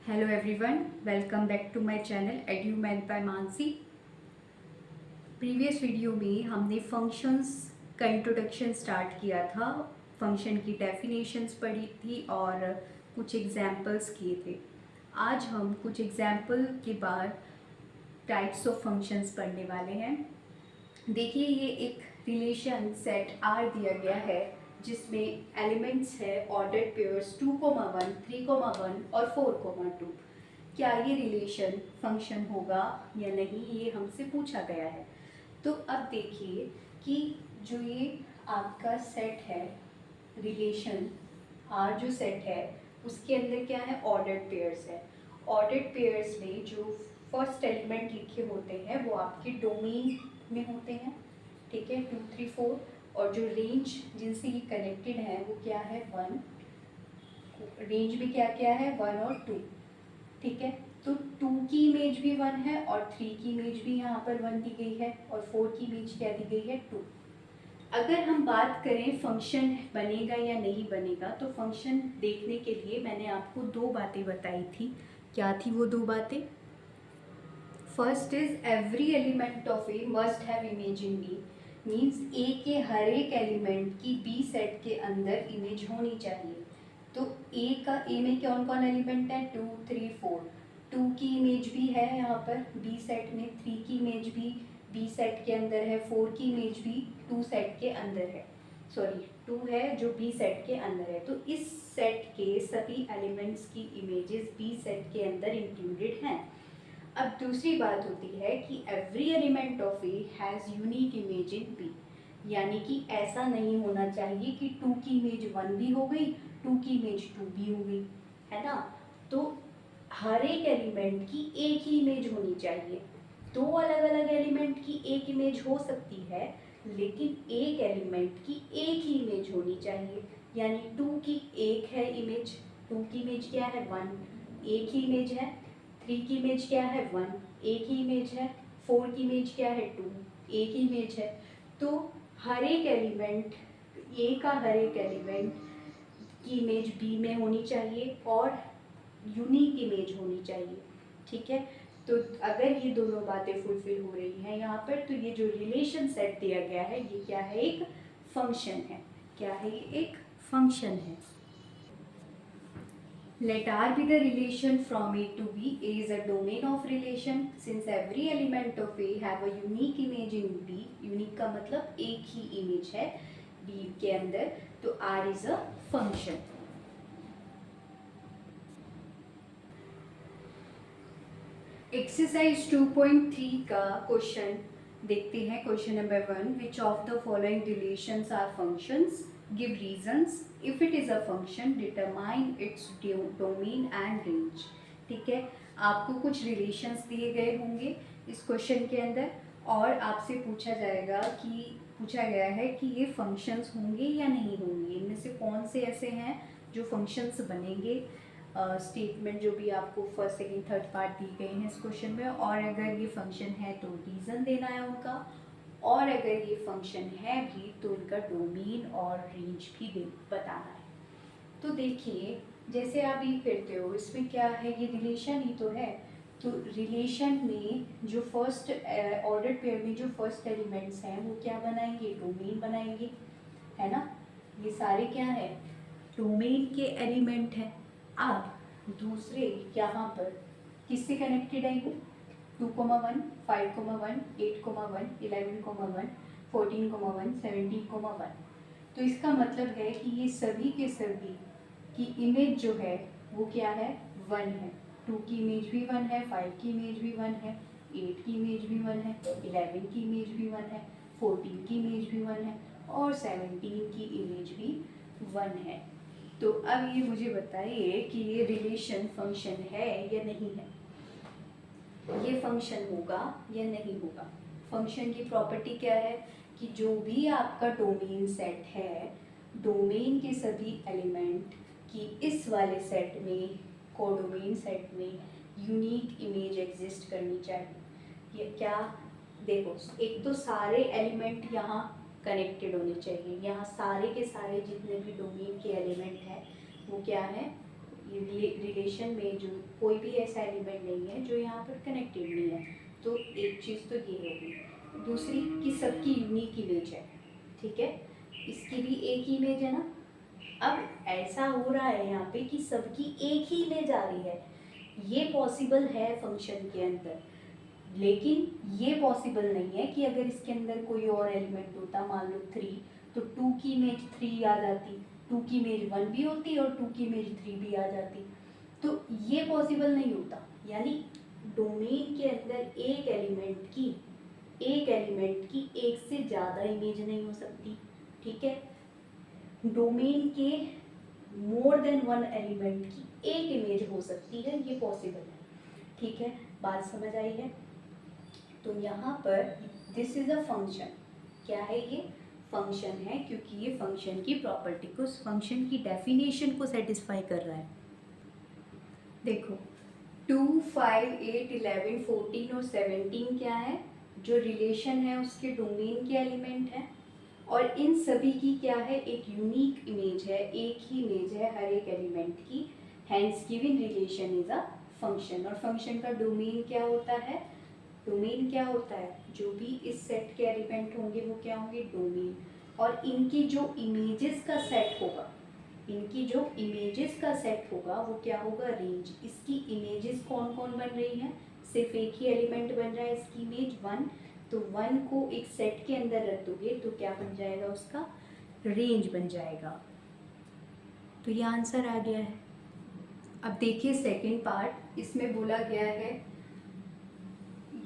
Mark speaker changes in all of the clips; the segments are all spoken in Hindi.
Speaker 1: Hello everyone, welcome back to my channel edu math by Mansi. Previous video में हमने फंक्शंस का इंट्रोडक्शन स्टार्ट किया था, फंक्शन की डेफिनेशंस पढ़ी थी और कुछ एग्जांपल्स किए थे। आज हम कुछ एग्जांपल के बाद टाइप्स ऑफ फंक्शंस पढ़ने वाले हैं। देखिए, ये एक रिलेशन सेट आर दिया गया है जिसमें एलिमेंट्स है ऑर्डर्ड पेयर्स 2,1, 3,1 और 4,2। क्या ये रिलेशन फंक्शन होगा या नहीं, ये हमसे पूछा गया है। तो अब देखिए कि जो ये आपका सेट है, रिलेशन आर जो सेट है उसके अंदर क्या है, ऑर्डर्ड पेयर्स है। ऑर्डर्ड पेयर्स में जो फर्स्ट एलिमेंट लिखे होते हैं वो आपके डोमेन में होते हैं, ठीक है, 2, 3, 4। और जो रेंज जिनसे ये कनेक्टेड है वो क्या है, 1। रेंज भी क्या क्या है, 1 और 2, ठीक है। तो 2 की इमेज भी 1 है और 3 की इमेज भी यहाँ पर 1 दी गई है और 4 की इमेज क्या दी गई है, 2। अगर हम बात करें फंक्शन बनेगा या नहीं बनेगा, तो फंक्शन देखने के लिए मैंने आपको दो बातें बताई थी। क्या थी वो दो बातें? First is every element of A must have image in B, means A के हर एक एलिमेंट की बी सेट के अंदर इमेज होनी चाहिए। तो ए में कौन कौन एलिमेंट है, 2, 3, 4। 2 की इमेज भी है यहाँ पर बी सेट में, 3 की इमेज भी बी सेट के अंदर है, 4 की इमेज भी 2 सेट के अंदर है, सॉरी 2 है जो बी सेट के अंदर है। तो इस सेट के सभी एलिमेंट्स की इमेजेस बी सेट के अंदर इंक्लूडेड हैं। अब दूसरी बात होती है कि every element of A has unique image in B, यानी कि ऐसा नहीं होना चाहिए कि 2 की इमेज 1 भी हो गई, 2 की इमेज 2 भी हो गई, है ना। तो हर एक एलिमेंट की एक ही इमेज होनी चाहिए। दो अलग अलग एलिमेंट की एक इमेज हो सकती है, लेकिन एक एलिमेंट की एक ही इमेज होनी चाहिए। यानी 2 की एक है इमेज, 2 की इमेज क्या है, 1, एक ही इमेज है। 3 की इमेज क्या है, 1, एक ही इमेज है। 4 की इमेज क्या है, 2, एक ही इमेज है। तो हर एक एलिमेंट, ए का हर एक एलिमेंट की इमेज बी में होनी चाहिए और यूनिक इमेज होनी चाहिए, ठीक है। तो अगर ये दोनों बातें फुलफिल हो रही हैं यहाँ पर, तो ये जो रिलेशन सेट दिया गया है ये क्या है, एक फंक्शन है। क्या है ये, एक फंक्शन है। Let R be the relation from A to B. A is a domain of relation. Since every element of A have a unique image in B, unique का मतलब एक ही image है B के अंदर, तो R is a function. Exercise 2.3 का क्वेश्चन देखते हैं। Question number 1, which of the following relations are functions, give reasons, if it is a function determine its domain and range. ठीक है, आपको कुछ रिलेशंस दिए गए होंगे इस क्वेश्चन के अंदर और आपसे पूछा जाएगा कि पूछा गया है कि ये फंक्शंस होंगे या नहीं होंगे, इनमें से कौन से ऐसे हैं जो फंक्शंस बनेंगे। स्टेटमेंट जो भी आपको फर्स्ट सेकंड थर्ड पार्ट दी गई हैं इस क्वेश्चन में, और अगर ये फंक्शन है तो रीज़न देना है उनका, और अगर ये फंक्शन है भी तो उनका डोमेन और रेंज भी बताना है। तो देखिए, जैसे आप ये करते हो, इसमें क्या है, ये रिलेशन ही तो है। तो रिलेशन में जो फर्स्ट ऑर्डर पेयर में जो फर्स्ट एलिमेंट्स हैं वो क्या बनाएंगे, डोमेन बनाएंगे, है ना। ये सारे क्या है, डोमेन के एलिमेंट हैं। अब दूसरे यहाँ पर किससे कनेक्टेड है ये, 2,1, 5,1, 8,1, 11,1, 14,1, 17,1। तो इसका मतलब है कि ये सभी के सभी की इमेज जो है वो क्या है, 1 है। 2 की इमेज भी 1 है, 5 की इमेज भी 1 है, 8 की इमेज भी 1 है, 11 की इमेज भी 1 है, 14 की इमेज भी 1 है और 17 की इमेज भी 1 है। तो अब ये मुझे बताइए कि ये रिलेशन फंक्शन है या नहीं है, ये फंक्शन होगा या नहीं होगा। फंक्शन की प्रॉपर्टी क्या है कि जो भी आपका डोमेन सेट है, डोमेन के सभी एलिमेंट की इस वाले सेट में, कोडोमेन सेट में यूनिक इमेज एग्जिस्ट करनी चाहिए। ये क्या, देखो, एक तो सारे एलिमेंट यहाँ कनेक्टेड होने चाहिए, यहाँ सारे के सारे जितने भी डोमेन के एलिमेंट हैं वो क्या है, रिलेशन में जो कोई भी ऐसा एलिमेंट नहीं है जो यहाँ पर कनेक्टेड नहीं है, तो एक चीज़ तो ये होगी। दूसरी कि सबकी यूनिक इमेज है, ठीक है, इसकी भी एक ही इमेज है ना। अब ऐसा हो रहा है यहाँ पे कि सबकी एक ही इमेज आ रही है, ये पॉसिबल है फंक्शन के अंदर, लेकिन ये पॉसिबल नहीं है कि अगर इसके अंदर कोई और एलिमेंट होता, मान लो 3, तो 2 की इमेज 3 आ जाती, 2 की इमेज 1 भी होती और 2 की इमेज 3 भी आ जाती, तो ये पॉसिबल नहीं होता। यानी डोमेन के अंदर एक एलिमेंट की एक से ज़्यादा इमेज नहीं हो सकती, ठीक है। डोमेन के मोर देन वन एलिमेंट की एक इमेज हो सकती है, ये पॉसिबल है, ठीक है। बात समझ आई है? तो यहाँ पर दिस इज अ फंक्शन, क्या है ये? फंक्शन है, क्योंकि ये फंक्शन की प्रॉपर्टी को, फंक्शन की डेफिनेशन को सेटिस्फाई कर रहा है। देखो 2, 5, 8, 11, 14 और 17 क्या है? जो रिलेशन है उसके डोमेन के एलिमेंट हैं, और इन सभी की क्या है? एक यूनिक इमेज है, एक ही इमेज है हर एक एलिमेंट की। Hence given relation is a function. और फंक्शन का डोमेन क्या होता है? डोमेन क्या होता है? जो भी इस सेट के एलिमेंट होंगे वो क्या होंगे? डोमेन। और इनकी जो इमेजेस का सेट होगा, इनकी जो इमेजेस का सेट होगा वो क्या होगा? रेंज। इसकी इमेजेस कौन कौन बन रही हैं? सिर्फ एक ही एलिमेंट बन रहा है, इसकी इमेज 1, तो 1 को एक सेट के अंदर रख दोगे तो क्या बन जाएगा? उसका रेंज बन जाएगा। तो ये आंसर आ गया है। अब देखिए सेकेंड पार्ट, इसमें बोला गया है,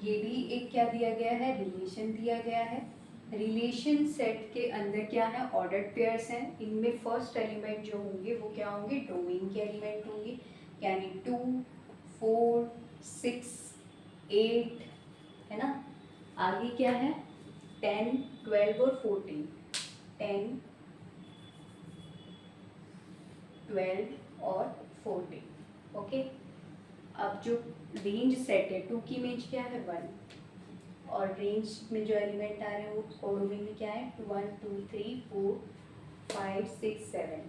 Speaker 1: ये भी एक क्या दिया गया है? रिलेशन दिया गया है। रिलेशन सेट के अंदर क्या है? ऑर्डर्ड पेयर्स हैं। इनमें फर्स्ट एलिमेंट जो होंगे वो क्या होंगे? डोमेन के एलिमेंट होंगे, यानी 2, 4, 6, 8, है ना। आगे क्या है? 10, 12 और 14, 10, 12 और 14, ओके। अब जो रेंज सेट है, 2 की इमेज क्या है? 1, और रेंज में जो एलिमेंट आ रहे हैं वो कोडोमेन में क्या है? 1, 2, 3, 4, 5, 6, 7,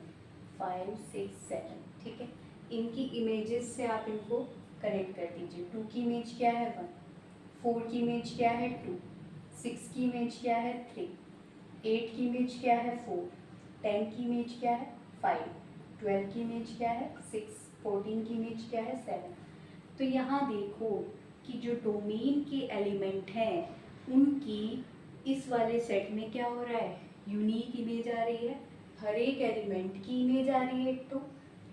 Speaker 1: 5, 6, 7, ठीक है। इनकी इमेजेस से आप इनको कनेक्ट कर दीजिए। 2 की इमेज क्या है? 1, 4 की इमेज क्या है? 2, 6 की इमेज क्या है? 3, 8 की इमेज क्या है? 4, 10 की इमेज क्या है? 5, 12 की इमेज क्या है? 6, 14 की इमेज क्या है? 7। तो यहाँ देखो कि जो डोमेन के एलिमेंट हैं उनकी इस वाले सेट में क्या हो रहा है? यूनिक इमेज आ रही है, हर एक एलिमेंट की इमेज आ रही है। एक तो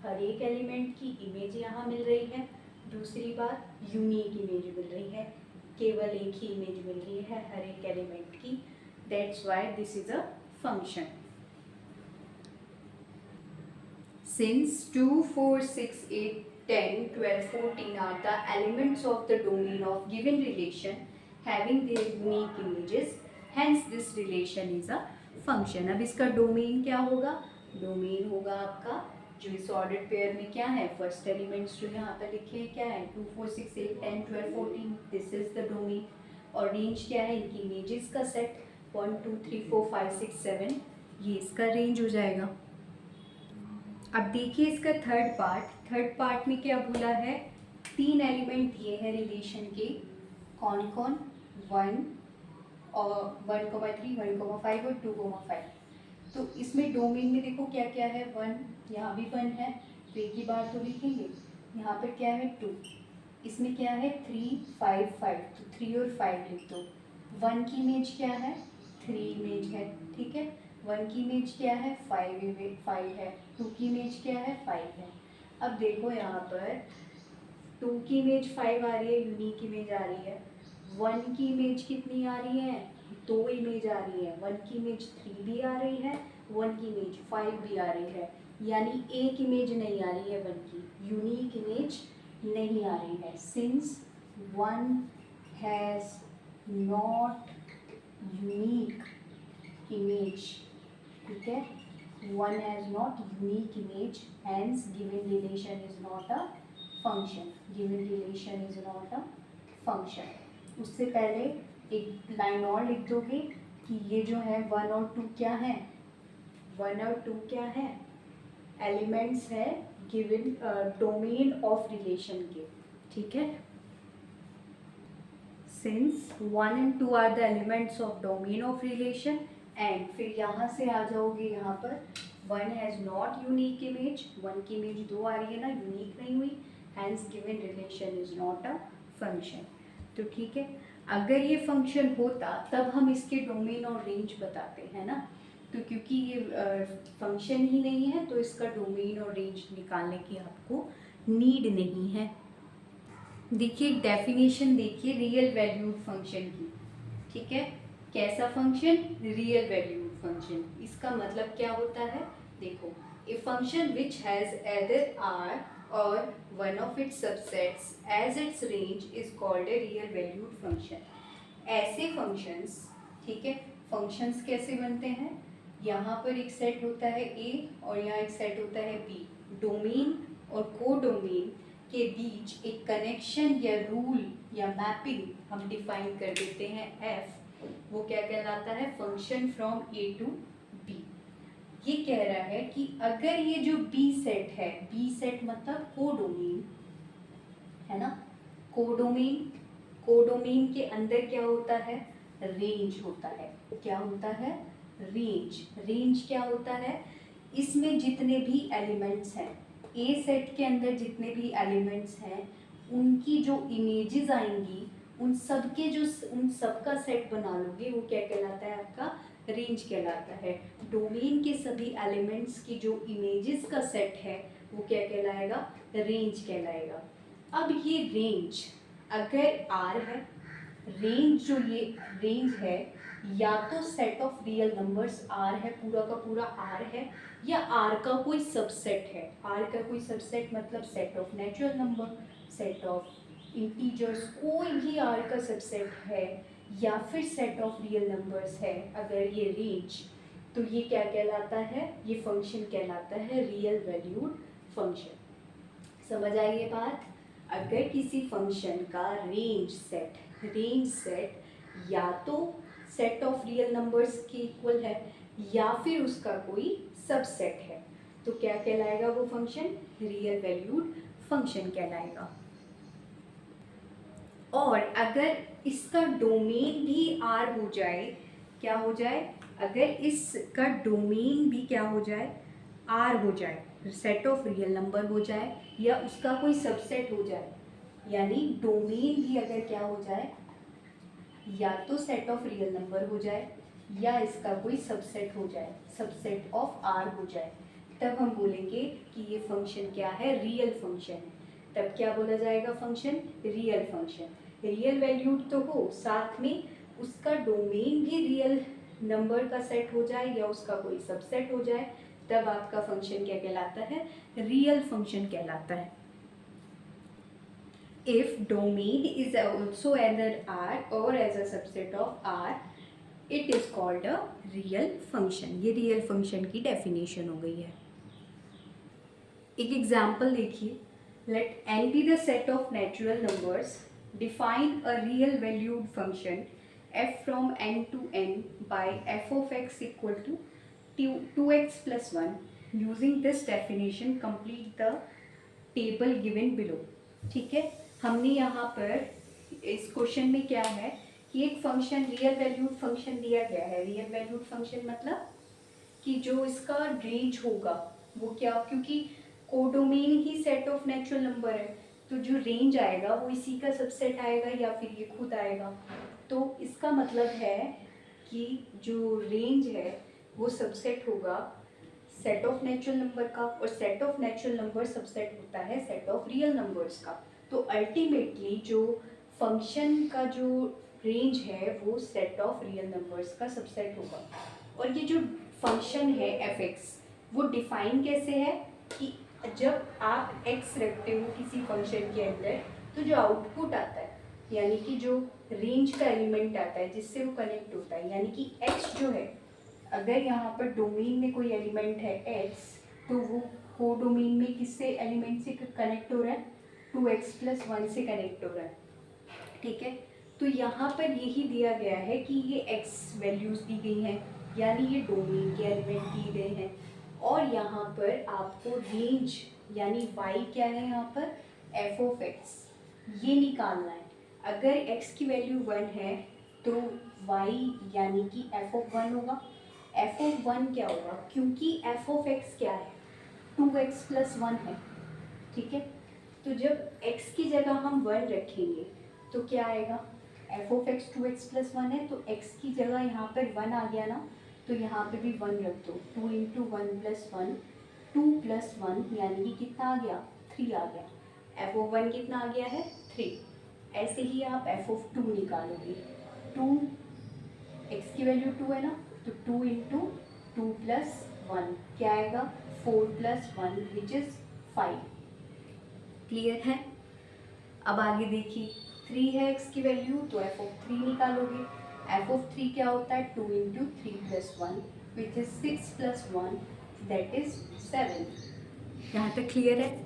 Speaker 1: हर एक एलिमेंट की इमेज यहाँ मिल रही है, दूसरी बात यूनिक इमेज मिल रही है, केवल एक ही इमेज मिल रही है हर एक एलिमेंट की। That's why this is a function. Since 2, 4, 6, 8, 10, 12, 14 are the elements of the domain of given relation having their unique images, hence this relation is a function. अब इसका डोमेन क्या होगा? डोमेन होगा आपका जो इस ऑर्डर्ड पेयर में क्या है? फर्स्ट एलिमेंट्स जो यहाँ पर लिखे हैं क्या है? 2, 4, 6, 8, 10, 12, 14, दिस इज द डोमेन। और रेंज क्या है? इनकी इमेजेस का सेट 1, 2, 3, 4, 5, 6, 7, ये इसका रेंज हो जाएगा। अब देखिए इसका थर्ड पार्ट में क्या बोला है? 3 एलिमेंट दिए हैं रिलेशन के, कौन कौन? 1 और 1,3, 1,5 और 2,5। तो इसमें डोमेन में देखो क्या क्या है? 1, यहाँ भी 1 है, तो एक ही बार तो लिखेंगे। यहाँ पर क्या है? 2, इसमें क्या है? 3, 5, 5, तो 3 और 5 लिख दो। 1 की इमेज क्या है? 3 इमेज है, ठीक है। 1 की इमेज क्या है? 5 है। 2 की इमेज क्या है? 5 है। अब देखो यहाँ पर 2 की इमेज 5 आ रही है, यूनिक इमेज आ रही है। 1 की इमेज कितनी आ रही है? 2 इमेज आ रही है। 1 की इमेज 3 भी आ रही है, 1 की इमेज 5 भी आ रही है, यानी एक इमेज नहीं आ रही है 1 की, यूनिक इमेज नहीं आ रही है। Since 1 has not unique image, ठीक है, 1 has not unique image, hence given relation is not a function. Given relation is not a function. उससे पहले एक लाइन और लिख दोगे कि ये जो है 1 और 2 क्या है? 1 और 2 क्या है? एलिमेंट्स है गिवन डोमेन ऑफ रिलेशन के, ठीक है। Since 1 and 2 are the elements of domain of relation, and फिर यहाँ से आ जाओगे यहाँ पर 1 हैज़ नॉट यूनिक इमेज, 1 की इमेज 2 आ रही है ना, यूनिक नहीं हुई, hence given relation is not a function. तो ठीक है, अगर ये फंक्शन होता तब हम इसके डोमेन और रेंज बताते हैं ना, तो क्योंकि ये फंक्शन ही नहीं है तो इसका डोमेन और रेंज निकालने की आपको नीड नहीं है। देखिए एक डेफिनेशन देखिए रियल वैल्यूड फंक्शन की, ठीक है। कैसा फंक्शन? Real valued function. इसका मतलब क्या होता है? देखो, a function which has either R और one of its subsets as its range is called a real valued function. ऐसे फंक्शंस, ठीक है, फंक्शंस कैसे बनते हैं? यहाँ पर एक सेट होता है ए और यहाँ एक सेट होता है बी। डोमेन और को डोमेन के बीच एक कनेक्शन या रूल या मैपिंग हम डिफाइन कर देते हैं एफ, वो क्या कहलाता है? Function from A to B. ये कह रहा है कि अगर ये जो बी सेट है, बी सेट मतलब कोडोमेन है ना, कोडोमेन, कोडोमेन के अंदर क्या होता है? रेंज होता है। क्या होता है? रेंज। रेंज क्या होता है? इसमें जितने भी एलिमेंट्स हैं, ए सेट के अंदर जितने भी एलिमेंट्स हैं, उनकी जो इमेजेस आएंगी, उन सब का सेट बना लोगे, वो क्या कहलाता है? आपका रेंज कहलाता है। डोमेन के सभी एलिमेंट्स की जो इमेजेस का सेट है वो क्या कहलाएगा? रेंज कहलाएगा। अब ये रेंज अगर आर है, रेंज जो ये रेंज है या तो set of real numbers R है, पूरा का पूरा आर है, या आर का कोई सबसेट है। आर का कोई सबसेट मतलब set of natural number, set of integers, कोई भी आर का सबसेट है, या फिर सेट ऑफ रियल नंबर्स है। अगर ये रेंज, तो ये क्या कहलाता है? ये फंक्शन कहलाता है रियल वैल्यूड फंक्शन। समझ आई ये बात? अगर किसी फंक्शन का रेंज सेट या तो सेट ऑफ रियल नंबर्स के इक्वल है या फिर उसका कोई सबसेट है, तो क्या कहलाएगा वो फंक्शन? रियल वैल्यूड फंक्शन कहलाएगा। और अगर इसका डोमेन भी आर हो जाए, क्या हो जाए? अगर इसका डोमेन भी क्या हो जाए? आर हो जाए, सेट ऑफ रियल नंबर हो जाए, या उसका कोई सबसेट हो जाए, यानी डोमेन भी अगर क्या हो जाए? या तो सेट ऑफ रियल नंबर हो जाए या इसका कोई सबसेट हो जाए, सबसेट ऑफ आर हो जाए, तब हम बोलेंगे कि ये फंक्शन क्या है? रियल फंक्शन है। तब क्या बोला जाएगा? Function real function. Real valued तो हो, साथ में उसका डोमेन भी रियल नंबर का सेट हो जाए या उसका कोई सबसेट हो जाए, तब आपका फंक्शन क्या कहलाता है? रियल फंक्शन कहलाता है। If domain is also either R or as a subset of R, it is called a real function। ये real function की definition हो गई है। एक example देखिए, let n be the set of natural numbers, define a real valued function f from n to n by f of x equal to 2x plus 1। Using this definition complete the table given below। ठीक है, हमने यहाँ पर इस क्वेश्चन में क्या है कि एक फंक्शन रियल वैल्यूड फंक्शन दिया गया है। रियल वैल्यूड फंक्शन मतलब कि जो इसका रेंज होगा वो क्या, क्योंकि codomain he set of natural number है, तो जो रेंज आएगा वो इसी का सबसेट आएगा या फिर ये खुद आएगा। तो इसका मतलब है कि जो रेंज है वो सबसेट होगा सेट ऑफ नेचुरल नंबर का, और set of natural number subset होता है सेट ऑफ रियल नंबर्स का। तो अल्टीमेटली जो फंक्शन का जो रेंज है वो सेट ऑफ रियल नंबर्स का सबसेट होगा। और ये जो फंक्शन है एफ एक्स, वो डिफाइन कैसे है कि जब आप x रखते हो किसी फंक्शन के अंदर, तो जो आउटपुट आता है, यानी कि जो रेंज का एलिमेंट आता है जिससे वो कनेक्ट होता है, यानी कि x जो है, अगर यहाँ पर डोमेन में कोई एलिमेंट है x, तो वो को डोमेन में किससे एलिमेंट से कनेक्ट हो रहा है? 2x plus 1 से कनेक्ट हो रहा है। ठीक है, तो यहाँ पर यही दिया गया है कि ये x वैल्यूज़ दी गई हैं, यानी ये डोमेन के एलिमेंट दिए गए हैं, और यहाँ पर आपको रेंज यानी y क्या है यहाँ पर, एफ ऑफ एक्स, ये निकालना है। अगर x की वैल्यू 1 है तो y यानी कि एफ ऑफ 1 होगा। एफ ऑफ 1 क्या होगा, क्योंकि एफ ऑफ एक्स क्या है, 2x प्लस 1 है, ठीक है। तो जब x की जगह हम 1 रखेंगे तो क्या आएगा, F of x 2x plus 1 है, तो x की जगह यहाँ पर 1 आ गया ना, तो यहाँ पे भी 1 रख दो। 2 इंटू 1 प्लस 1, 2 प्लस 1 यानी कि कितना आ गया, 3 आ गया। एफ ऑफ 1 कितना आ गया है, 3। ऐसे ही आप एफ ऑफ 2 निकालोगे। 2, एक्स की वैल्यू 2 है ना, तो 2 इंटू 2 प्लस 1 क्या आएगा, 4 प्लस 1 विच इज़ 5। क्लियर है। अब आगे देखिए, 3 है एक्स की वैल्यू, तो एफ ऑफ 3 निकालोगे। एफ ऑफ 3 क्या होता है, 2 into 3 plus 1 which is 6 plus 1 that is 7। यहाँ तक क्लियर है।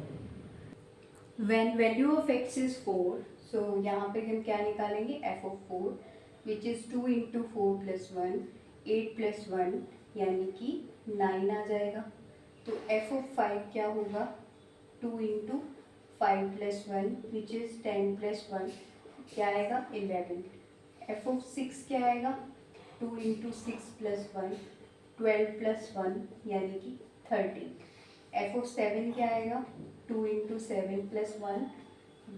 Speaker 1: When value of x is 4, सो यहाँ पे हम क्या निकालेंगे, F of 4 which is 2 into 4 plus 1, 8 plus 1 यानी कि 9 आ जाएगा। तो एफ ऑफ 5 क्या होगा, 2 into 5 plus 1 which is 10 plus 1 क्या आएगा, 11। एफ ऑफ 6 क्या आएगा, 2 इंटू 6 प्लस 1, 12 प्लस 1 यानी कि 13। एफ ऑफ 7 क्या आएगा, 2 इंटू 7 प्लस 1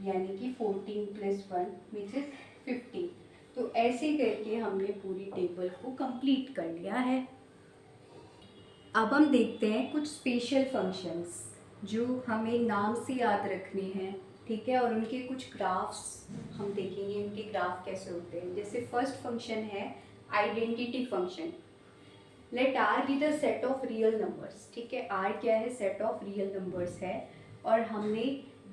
Speaker 1: यानी कि 14 प्लस 1 विच इज़ 15। तो ऐसे करके हमने पूरी टेबल को कंप्लीट कर लिया है। अब हम देखते हैं कुछ स्पेशल फंक्शंस जो हमें नाम से याद रखने हैं, ठीक है, और उनके कुछ ग्राफ्स हम देखेंगे, उनके ग्राफ कैसे होते हैं। जैसे फर्स्ट फंक्शन है identity function. Let R be the set of real numbers, ठीक है, आर क्या है, सेट ऑफ रियल नंबर्स है, और हमने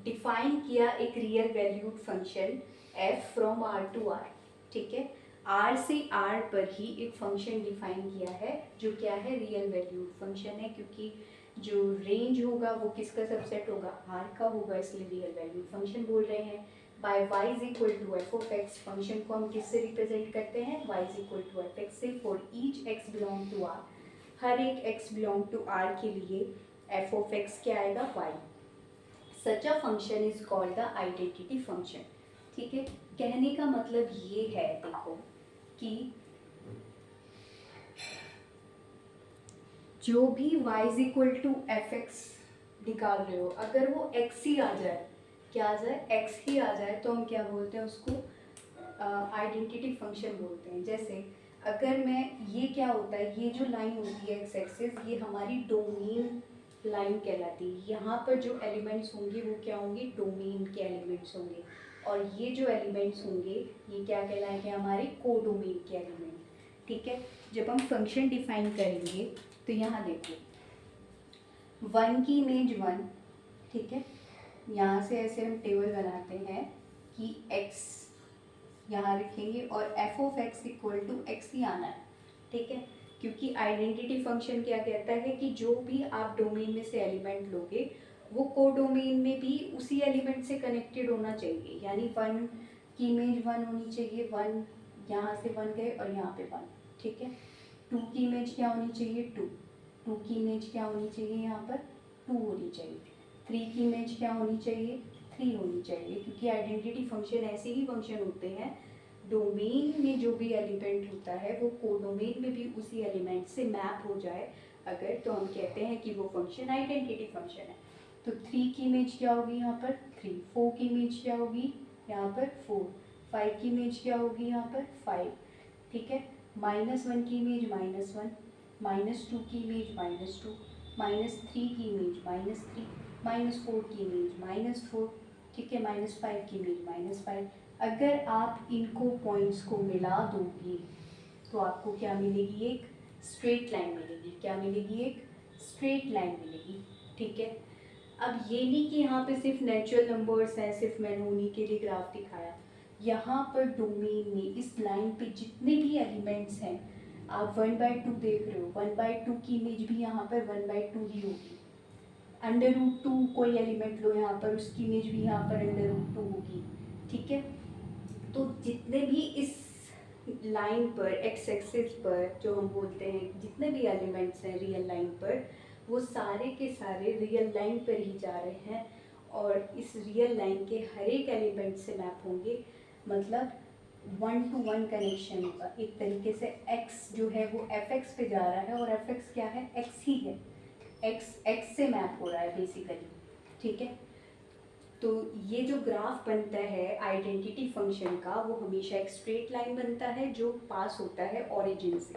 Speaker 1: डिफाइन किया एक real valued function F from R to R, ठीक है। आर से आर पर ही एक फंक्शन डिफाइन किया है जो क्या है, रियल वैल्यूड फंक्शन है, क्योंकि जो रेंज होगा वो किसका सबसेट होगा, आर का होगा, इसलिए रियल वैल्यूड फंक्शन बोल रहे हैं। By y is equal to F of X, function को हम किससे रिप्रेजेंट करते हैं, y is equal to F X से, for each x belong to R, हर एक x बिलोंग टू आर के लिए एफ ऑफ एक्स क्या आएगा, y। Such a function is called the identity function, ठीक है। कहने का मतलब ये है, देखो कि जो भी y is equal to F X निकाल रहे हो, अगर वो x ही आ जाए, क्या आ जाए, x ही आ जाए, तो हम क्या बोलते हैं उसको, आइडेंटिटी फंक्शन बोलते हैं। जैसे अगर मैं, ये क्या होता है, ये जो लाइन होती है एक्स एक्सिस, ये हमारी डोमेन लाइन कहलाती है। यहाँ पर जो एलिमेंट्स होंगे वो क्या होंगे, डोमेन के एलिमेंट्स होंगे, और ये जो एलिमेंट्स होंगे ये क्या कहलाएंगे, हमारे कोडोमेन के एलिमेंट, ठीक है। जब हम फंक्शन डिफाइन करेंगे तो यहाँ देखो, 1 की इमेज 1, ठीक है, यहाँ से ऐसे हम टेबल बनाते हैं कि x यहाँ रखेंगे और F of X equal to X ही आना है, ठीक है, क्योंकि आइडेंटिटी फंक्शन क्या कहता है कि जो भी आप डोमेन में से एलिमेंट लोगे वो कोडोमेन में भी उसी एलिमेंट से कनेक्टेड होना चाहिए। यानी 1 की इमेज 1 होनी चाहिए, 1 यहाँ से 1 गए और यहाँ पे 1, ठीक है। 2 की इमेज क्या होनी चाहिए, 2 की इमेज क्या होनी चाहिए, यहाँ पर 2 होनी चाहिए। 3 की इमेज क्या होनी चाहिए, 3 होनी चाहिए, क्योंकि आइडेंटिटी फंक्शन ऐसे ही फंक्शन होते हैं, डोमेन में जो भी एलिमेंट होता है वो कोडोमेन में भी उसी एलिमेंट से मैप हो जाए अगर, तो हम कहते हैं कि वो फंक्शन आइडेंटिटी फंक्शन है। तो 3 की इमेज क्या होगी यहाँ पर 3, 4 की इमेज क्या होगी यहाँ पर 4, 5 की इमेज क्या होगी यहाँ पर 5, ठीक है। -1 की इमेज -1, -2 की इमेज -2, -3 की इमेज -3, -4 की इमेज -4, ठीक है, -5 की इमेज -5। अगर आप इनको पॉइंट्स को मिला दोगे तो आपको क्या मिलेगी, एक स्ट्रेट लाइन मिलेगी। क्या मिलेगी, एक स्ट्रेट लाइन मिलेगी, ठीक है। अब ये नहीं कि यहाँ पे सिर्फ नेचुरल नंबर्स हैं, सिर्फ मैंने उन्हीं के लिए ग्राफ दिखाया। यहाँ पर डोमेन में इस लाइन पे जितने भी एलिमेंट्स हैं, आप 1/2 देख रहे हो, 1/2 की इमेज भी यहाँ पर 1/2 ही होगी। √2 कोई एलिमेंट लो यहाँ पर, उसकी इमेज भी यहाँ पर √2 होगी, ठीक है। तो जितने भी इस लाइन पर, एक्स एक्सिस पर जो हम बोलते हैं, जितने भी एलिमेंट्स हैं रियल लाइन पर, वो सारे के सारे रियल लाइन पर ही जा रहे हैं और इस रियल लाइन के हर एक एलिमेंट से मैप होंगे, मतलब 1 to 1 कनेक्शन होगा। एक तरीके से x जो है वो fx पे जा रहा है और fx क्या है, x ही है, x से मैप हो रहा है बेसिकली, ठीक है। तो ये जो ग्राफ बनता है आइडेंटिटी फंक्शन का, वो हमेशा एक स्ट्रेट लाइन बनता है जो पास होता है ओरिजिन से,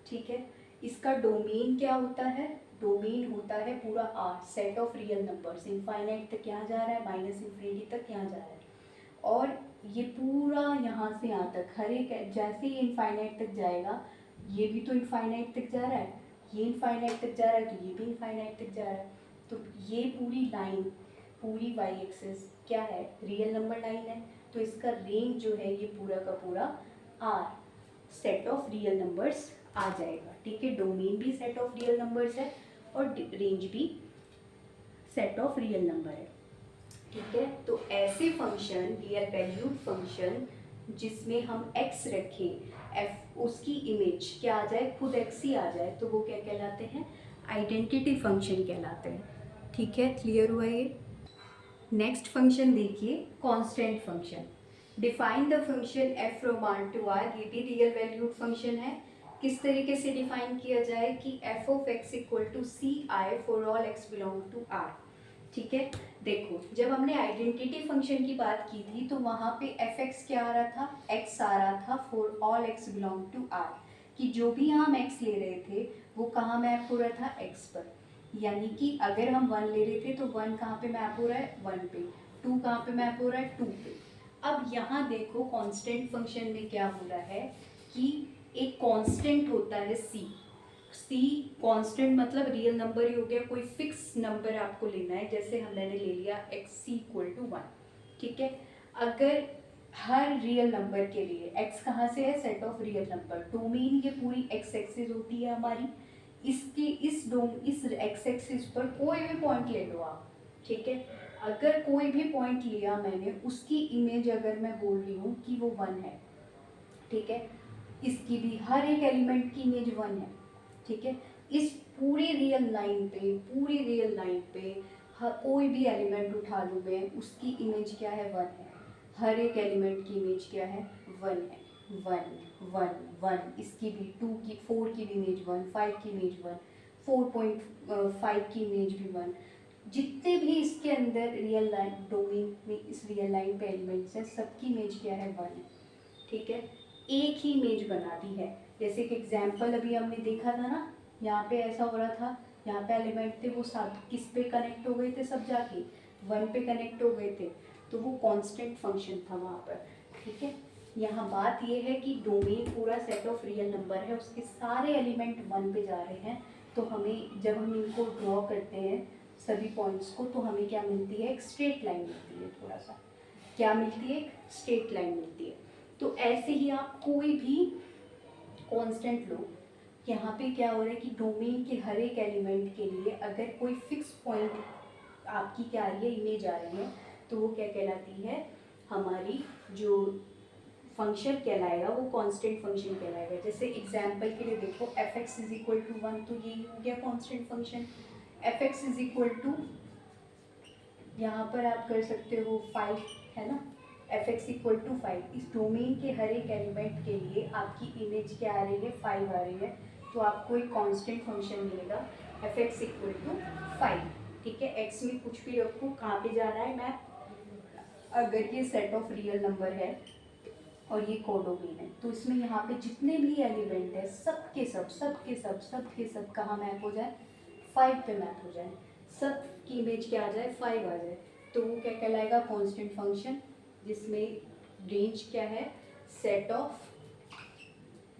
Speaker 1: ठीक है। इसका डोमेन क्या होता है, डोमेन होता है पूरा R, set of real numbers, infinite तक यहाँ जा रहा है, माइनस इन्फिनिटी तक यहाँ जा रहा है, और ये पूरा यहाँ से यहाँ तक हर एक, जैसे ही इनफाइनाइट तक जाएगा, ये भी तो इनफाइनाइट तक जा रहा है, ये इनफाइनाइट तक जा रहा है, तो ये भी इनफाइनाइट तक जा रहा है। तो ये पूरी लाइन, पूरी वाई एक्सिस क्या है, रियल नंबर लाइन है, तो इसका रेंज जो है ये पूरा का पूरा R, set of real numbers आ जाएगा, ठीक है। डोमेन भी सेट ऑफ रियल नंबर्स है और रेंज भी सेट ऑफ रियल नंबर है, ठीक है। तो ऐसे फंक्शन, रियल वैल्यूड फंक्शन जिसमें हम x रखें, f उसकी इमेज क्या आ जाए, खुद x ही आ जाए, तो वो क्या कहलाते हैं, आइडेंटिटी फंक्शन कहलाते हैं, ठीक है। क्लियर हुआ ये। नेक्स्ट फंक्शन देखिए, constant function. Define the function f from R to R, ये भी रियल वैल्यूड फंक्शन है। किस तरीके से डिफाइन किया जाए कि f of x equal to c I for all x belong to R, ठीक है। देखो, जब हमने आइडेंटिटी फंक्शन की बात की थी तो वहाँ पे fx क्या आ रहा था, x आ रहा था for all x belong to R, कि जो भी हम x ले रहे थे वो कहाँ मैप हो रहा था, x पर। यानी कि अगर हम 1 ले रहे थे तो 1 कहाँ पे मैप हो रहा है, 1 पे, 2 कहाँ पे मैप हो रहा है, 2 पे। अब यहाँ देखो कांस्टेंट फंक्शन में क्या हो रहा है कि एक कांस्टेंट होता है c कांस्टेंट मतलब रियल नंबर ही हो गया, कोई फिक्स नंबर आपको लेना है, जैसे हमने ले लिया x इक्वल टू 1, ठीक है। अगर हर रियल नंबर के लिए x कहाँ से है, set of real number, domain ये पूरी x एक्सिस होती है हमारी, इसके इस x एक्सिस पर कोई भी पॉइंट ले लो आप, ठीक है। अगर कोई भी पॉइंट लिया मैंने, उसकी इमेज अगर मैं बोल रही हूँ कि वो 1 है, ठीक है, इसकी भी हर एक एलिमेंट की इमेज 1 है, ठीक है। इस पूरी रियल लाइन पे कोई भी एलिमेंट उठा लूँ मैं, उसकी इमेज क्या है, 1 है। हर एक एलिमेंट की इमेज क्या है, 1 है, 1 1 1, इसकी भी 2 की 4 की भी इमेज 1, 5 की इमेज 1, 4.5 की इमेज भी 1, जितने भी इसके अंदर रियल लाइन डोमेन में इस रियल लाइन पे एलिमेंट्स हैं, सबकी इमेज क्या है, 1 है, ठीक है। एक ही इमेज बना दी है, जैसे कि एग्जाम्पल अभी हमने देखा था ना, यहाँ पे ऐसा हो रहा था, यहाँ पे एलिमेंट थे वो सब किस पे कनेक्ट हो गए थे, सब जाके 1 पे कनेक्ट हो गए थे, तो वो कांस्टेंट फंक्शन था वहाँ पर, ठीक है। यहाँ बात ये है कि डोमेन पूरा सेट ऑफ रियल नंबर है, उसके सारे एलिमेंट 1 पे जा रहे हैं, तो हमें जब हम इनको ड्रॉ करते हैं सभी पॉइंट्स को, तो हमें क्या मिलती है, एक स्ट्रेट लाइन मिलती है, थोड़ा सा क्या मिलती है, एक स्ट्रेट लाइन मिलती है। तो ऐसे ही आप कोई भी कांस्टेंट लो, यहाँ पे क्या हो रहा है कि डोमेन के हर एक एलिमेंट के लिए अगर कोई फिक्स पॉइंट आपकी क्या आ रही है, इमेज आ रही है, तो वो क्या कहलाती है, हमारी जो फंक्शन कहलाएगा वो कांस्टेंट फंक्शन कहलाएगा। जैसे एग्जांपल के लिए देखो, fx इज इक्वल टू 1, तो ये हो गया constant function. fx is equal to, यहाँ पर आप कर सकते हो 5, है ना, fx इक्वल टू 5, इस डोमेन के हर एक एलिमेंट के लिए आपकी इमेज क्या आ रही है, 5 आ रही है, तो आपको एक कांस्टेंट फंक्शन मिलेगा fx इक्वल टू 5, ठीक है। x में कुछ भी रखो, कहाँ पे जा रहा है मैप, अगर ये सेट ऑफ रियल नंबर है और ये कोडोमेन है, तो इसमें यहाँ पे जितने भी एलिमेंट है सब कहाँ मैप हो जाए, 5 पे मैप हो जाए, सब की इमेज क्या आ जाए, 5 आ जाए, तो वो क्या कहलाएगा, कांस्टेंट फंक्शन, जिसमें रेंज क्या है, सेट ऑफ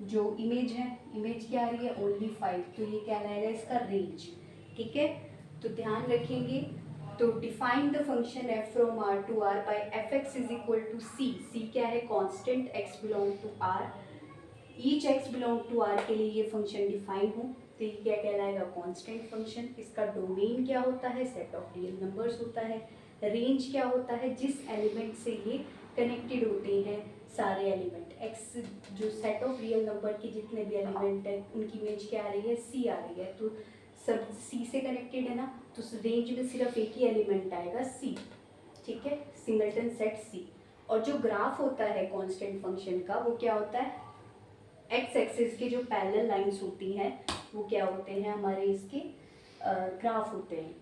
Speaker 1: जो इमेज है, इमेज क्या आ रही है, ओनली 5, तो ये क्या कहलाएगा, इसका रेंज, ठीक है। तो ध्यान रखेंगे, तो define the function f from R to R by fx is equal to c क्या है, constant, x belong to R, each x belong to R के लिए ये फंक्शन डिफाइन हो, तो ये क्या कहलाएगा, कांस्टेंट फंक्शन। इसका डोमेन क्या होता है, सेट ऑफ रियल नंबर्स होता है। रेंज क्या होता है, जिस एलिमेंट से ये कनेक्टेड होते हैं सारे एलिमेंट, x जो सेट ऑफ रियल नंबर के जितने भी एलिमेंट हैं उनकी इमेज क्या आ रही है, c आ रही है, तो सब सी से कनेक्टेड है ना, तो रेंज में सिर्फ एक ही एलिमेंट आएगा सी, ठीक है, सिंगलटन सेट सी। और जो ग्राफ होता है कांस्टेंट फंक्शन का वो क्या होता है, एक्स एक्सिस के जो पैरेलल लाइंस होती हैं वो क्या होते हैं हमारे इसके ग्राफ होते हैं।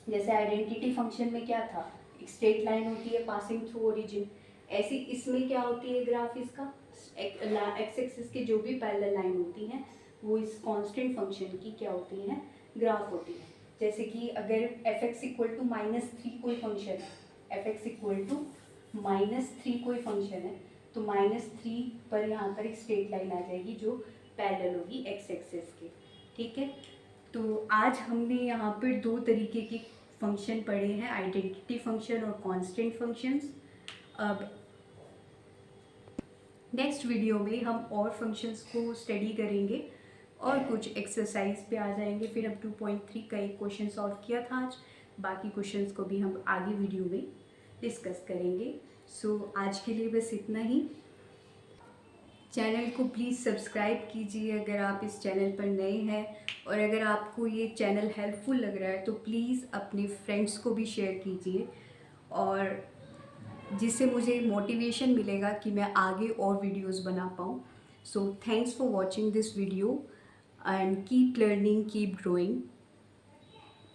Speaker 1: जैसे आइडेंटिटी फंक्शन में क्या था, एक स्ट्रेट लाइन होती है पासिंग थ्रू ओरिजिन, ऐसी इसमें क्या होती है ग्राफ इसका, एक्स एक्सिस के जो भी पैरेलल लाइन होती हैं वो इस कांस्टेंट फंक्शन की क्या होती हैं, ग्राफ होती है। जैसे कि अगर एफ एक्स इक्वल टू -3 कोई फंक्शन है, एफ एक्स इक्वल टू -3 कोई फंक्शन है, तो -3 पर यहाँ पर एक स्ट्रेट लाइन आ जाएगी जो पैरेलल होगी एक्स एक्सिस के, ठीक है। तो आज हमने यहाँ पर दो तरीके के फंक्शन पढ़े हैं, आइडेंटिटी फंक्शन और कांस्टेंट फंक्शंस। अब नेक्स्ट वीडियो में हम और फंक्शंस को स्टडी करेंगे और कुछ एक्सरसाइज पे आ जाएंगे। फिर हम 2.3 का एक क्वेश्चन सॉल्व किया था आज, बाकी क्वेश्चंस को भी हम आगे वीडियो में डिस्कस करेंगे। सो आज के लिए बस इतना ही। चैनल को प्लीज़ सब्सक्राइब कीजिए अगर आप इस चैनल पर नए हैं, और अगर आपको ये चैनल हेल्पफुल लग रहा है तो प्लीज़ अपने फ्रेंड्स को भी शेयर कीजिए, और जिससे मुझे मोटिवेशन मिलेगा कि मैं आगे और वीडियोस बना पाऊँ। So thanks for watching this video and keep learning, keep growing.